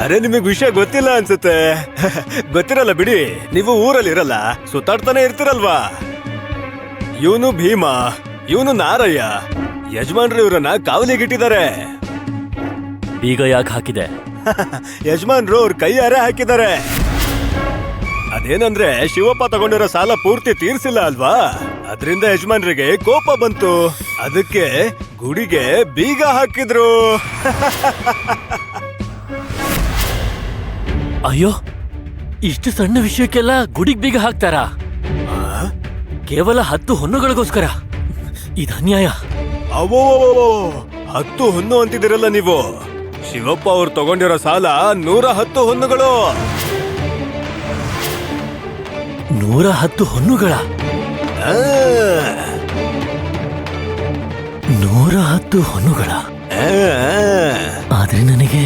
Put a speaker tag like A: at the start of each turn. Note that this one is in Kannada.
A: ಅರೆ ನಿಮಗ್ ವಿಷಯ ಗೊತ್ತಿಲ್ಲ ಅನ್ಸುತ್ತೆ. ಗೊತ್ತಿರಲ್ಲ ಬಿಡಿ, ನೀವು ಊರಲ್ಲಿ ಇರಲ್ಲ, ಸುತ್ತಾಡ್ತಾನೆ ಇರ್ತಿರಲ್ವಾ. ಇವನು ಭೀಮಾ, ಇವನು ನಾರಯ್ಯ. ಯಜಮಾನ್ರು ಇವ್ರನ್ನ ಕಾವಲಿಗಿಟ್ಟಿದ್ದಾರೆ.
B: ಬೀಗ ಯಾಕೆ ಹಾಕಿದೆ?
A: ಯಜಮಾನ್ರು ಅವ್ರ ಕೈಯಾರೆ ಹಾಕಿದ್ದಾರೆ. ಅದೇನಂದ್ರೆ ಶಿವಪ್ಪ ತಗೊಂಡಿರೋ ಸಾಲ ಪೂರ್ತಿ ತೀರ್ಸಿಲ್ಲ ಅಲ್ವಾ, ಅದ್ರಿಂದ ಯಜಮಾನ್ರಿಗೆ ಕೋಪ ಬಂತು. ಅದಕ್ಕೆ ಗುಡಿಗೆ ಬೀಗ ಹಾಕಿದ್ರು.
B: ಅಯ್ಯೋ, ಇಷ್ಟು ಸಣ್ಣ ವಿಷಯಕ್ಕೆಲ್ಲ ಗುಡಿಗ್ ಬೀಗ ಹಾಕ್ತಾರ? ಕೇವಲ 10 ಹೊನ್ನುಗಳಿಗೋಸ್ಕರ? ಇದು ಅನ್ಯಾಯ.
A: ಅವೋ 10 ಹೊನ್ನು ಅಂತಿದಿರಲ್ಲ ನೀವು. ಶಿವಪ್ಪ ಅವ್ರು ತಗೊಂಡಿರೋ ಸಾಲ 110 ಹೊನ್ನುಗಳು.
B: 110 ಹೊನ್ನುಗಳ?
A: ಆ,
B: 110 ಹೊನ್ನುಗಳ?
A: ಆ, ಆ.
B: ಆದ್ರೆ ನನಗೆ